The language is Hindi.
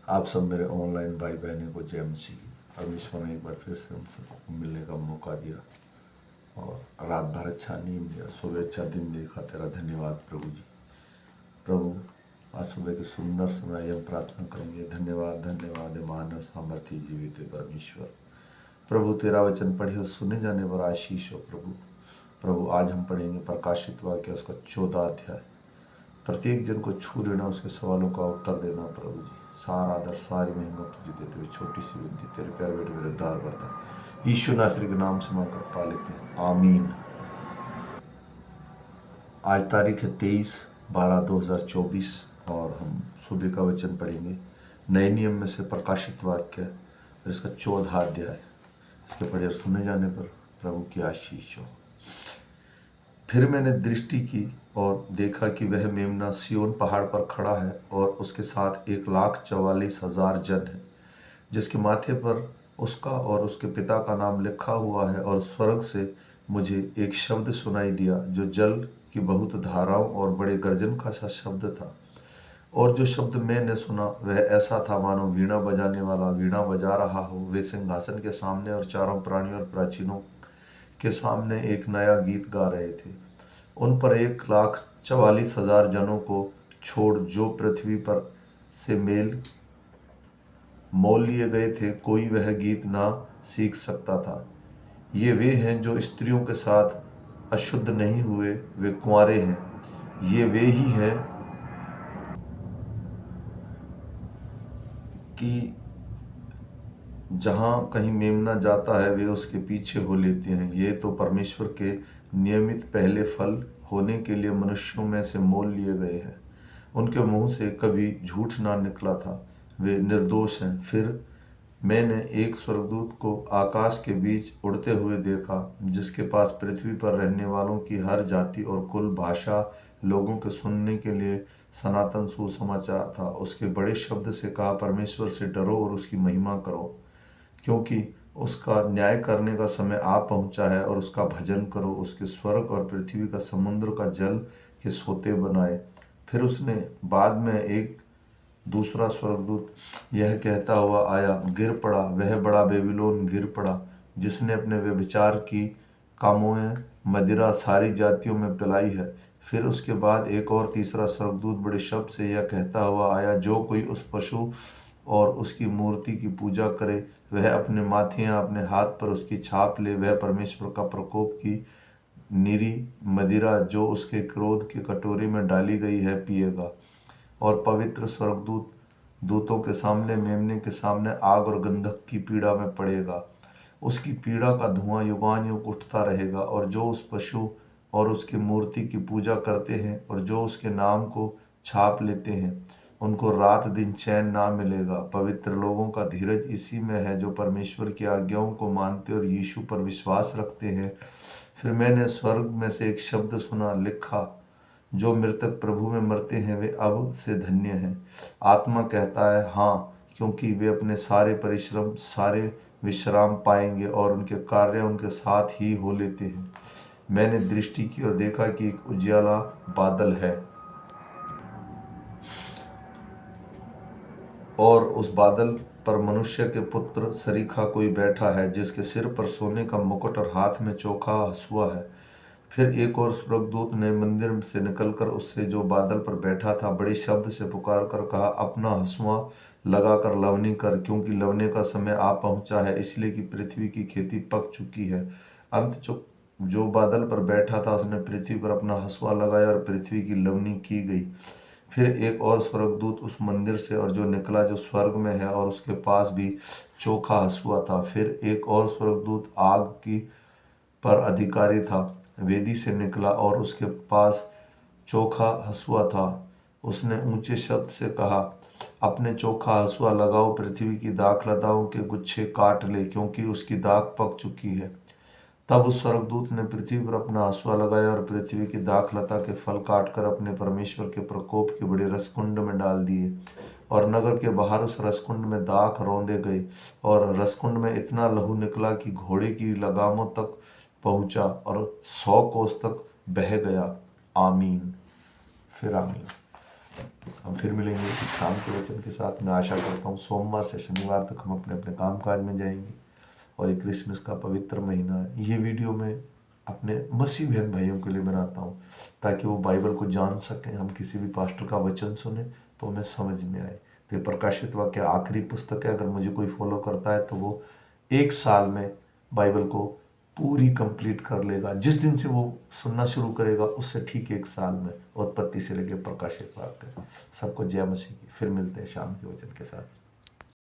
आप सब मेरे ऑनलाइन भाई बहनों को जय मसीह। परमेश्वर ने एक बार फिर से हम सबको मिलने का मौका दिया और रात भर अच्छा नींद दिया, सुबह अच्छा दिन देखा। तेरा धन्यवाद प्रभु जी। प्रभु, आज सुबह के सुंदर समय हम प्रार्थना करेंगे। धन्यवाद धन्यवाद महान सामर्थ्य जीवित परमेश्वर। प्रभु, तेरा वचन पढ़े और सुने जाने पर आशीष हो प्रभु। प्रभु, आज हम पढ़ेंगे प्रकाशित वाक्य उसका 14 अध्याय। प्रत्येक जन को छू लेना, उसके सवालों का उत्तर देना प्रभु जी। सारा आदर सारी महिमा तुझे देते हुए छोटी सी विनती तेरे प्यारे बेटे मेरे उद्धार करता है यीशु नासरी के नाम से मांगकर पा लेते हैं, आमीन। आज तारीख है 23/12/2024 और हम सुबह का वचन पढ़ेंगे नए नियम में से प्रकाशित वाक्य और इसका 14 अध्याय। इसके पढ़े और सुने जाने पर प्रभु की आशीष हो। फिर मैंने दृष्टि की और देखा कि वह मेमना सिय्योन पहाड़ पर खड़ा है और उसके साथ 1,44,000 जन है, जिसके माथे पर उसका और उसके पिता का नाम लिखा हुआ है। और स्वर्ग से मुझे एक शब्द सुनाई दिया जो जल की बहुत धाराओं और बड़े गर्जन का सा शब्द था। और जो शब्द मैंने सुना वह ऐसा था मानो वीणा बजाने वाला वीणा बजा रहा हो। वे सिंहासन के सामने और चारों प्राणियों और प्राचीनों के सामने एक नया गीत गा रहे थे। उन पर 1,44,000 जनों को छोड़ जो पृथ्वी पर से मोल लिए गए थे, कोई वह गीत ना सीख सकता था। ये वे हैं जो स्त्रियों के साथ अशुद्ध नहीं हुए, वे कुंवारे हैं। ये वे ही हैं कि जहाँ कहीं मेमना जाता है वे उसके पीछे हो लेते हैं। ये तो परमेश्वर के नियमित पहले फल होने के लिए मनुष्यों में से मोल लिए गए हैं। उनके मुंह से कभी झूठ ना निकला था, वे निर्दोष हैं। फिर मैंने एक स्वर्गदूत को आकाश के बीच उड़ते हुए देखा, जिसके पास पृथ्वी पर रहने वालों की हर जाति और कुल भाषा लोगों के सुनने के लिए सनातन सुसमाचार था। उसके बड़े शब्द से कहा, परमेश्वर से डरो और उसकी महिमा करो, क्योंकि उसका न्याय करने का समय आ पहुंचा है। और उसका भजन करो, उसके स्वर्ग और पृथ्वी का समुद्र का जल के सोते बनाए। फिर उसने बाद में एक दूसरा स्वर्गदूत यह कहता हुआ आया, गिर पड़ा, वह बड़ा बेबीलोन गिर पड़ा, जिसने अपने व्यभिचार की कामों मदिरा सारी जातियों में पिलाई है। फिर उसके बाद एक और तीसरा स्वर्गदूत बड़े शब्द से यह कहता हुआ आया, जो कोई उस पशु और उसकी मूर्ति की पूजा करे, वह अपने माथे या अपने हाथ पर उसकी छाप ले, वह परमेश्वर का प्रकोप की निरी मदिरा जो उसके क्रोध के कटोरे में डाली गई है पिएगा। और पवित्र स्वर्गदूत दूतों के सामने मेमने के सामने आग और गंधक की पीड़ा में पड़ेगा। उसकी पीड़ा का धुआं युगानुयुग उठता रहेगा। और जो उस पशु और उसकी मूर्ति की पूजा करते हैं और जो उसके नाम को छाप लेते हैं, उनको रात दिन चैन ना मिलेगा। पवित्र लोगों का धीरज इसी में है जो परमेश्वर की आज्ञाओं को मानते और यीशु पर विश्वास रखते हैं। फिर मैंने स्वर्ग में से एक शब्द सुना, लिखा, जो मृतक प्रभु में मरते हैं वे अब से धन्य हैं। आत्मा कहता है, हाँ, क्योंकि वे अपने सारे परिश्रम सारे विश्राम पाएंगे और उनके कार्य उनके साथ ही हो लेते हैं। मैंने दृष्टि की और देखा कि एक उजियाला बादल है और उस बादल पर मनुष्य के पुत्र सरीखा कोई बैठा है, जिसके सिर पर सोने का मुकुट और हाथ में चोखा हंसुआ है। फिर एक और स्वर्गदूत ने मंदिर से निकलकर उससे जो बादल पर बैठा था बड़े शब्द से पुकार कर कहा, अपना हंसुआ लगाकर लवनी कर, क्योंकि लवने का समय आ पहुंचा है, इसलिए कि पृथ्वी की खेती पक चुकी है। अंत जो बादल पर बैठा था उसने पृथ्वी पर अपना हंसुआ लगाया और पृथ्वी की लवनी की गई। फिर एक और स्वर्गदूत उस मंदिर से और जो निकला जो स्वर्ग में है, और उसके पास भी चोखा हंसुआ था। फिर एक और स्वर्गदूत आग की पर अधिकारी था, वेदी से निकला और उसके पास चोखा हंसुआ था। उसने ऊंचे शब्द से कहा, अपने चोखा हंसुआ लगाओ, पृथ्वी की दाखलताओं के गुच्छे काट ले, क्योंकि उसकी दाख पक चुकी है। तब उस स्वर्गदूत ने पृथ्वी पर अपना हंसुआ लगाया और पृथ्वी की दाखलता के फल काटकर अपने परमेश्वर के प्रकोप के बड़े रसकुंड में डाल दिए। और नगर के बाहर उस रसकुंड में दाख रौंदे गए और रसकुंड में इतना लहू निकला कि घोड़े की लगामों तक पहुंचा और 100 कोस तक बह गया। आमीन। फिर आमीन। हम फिर मिलेंगे शाम के वचन के साथ। मैं आशा करता हूँ सोमवार से शनिवार तक हम अपने अपने काम काज में जाएंगे। और ये क्रिसमस का पवित्र महीना है, ये वीडियो मैं अपने मसीह बहन भाइयों के लिए बनाता हूँ ताकि वो बाइबल को जान सकें। हम किसी भी पास्टर का वचन सुने तो हमें समझ में आए। तो ये प्रकाशित वाक्य आखिरी पुस्तक है। अगर मुझे कोई फॉलो करता है तो वो 1 साल में बाइबल को पूरी कंप्लीट कर लेगा। जिस दिन से वो सुनना शुरू करेगा उससे ठीक 1 साल में उत्पत्ति से लेकर प्रकाशित वाक्य। सबको जय मसीह की। फिर मिलते हैं शाम के वचन के साथ।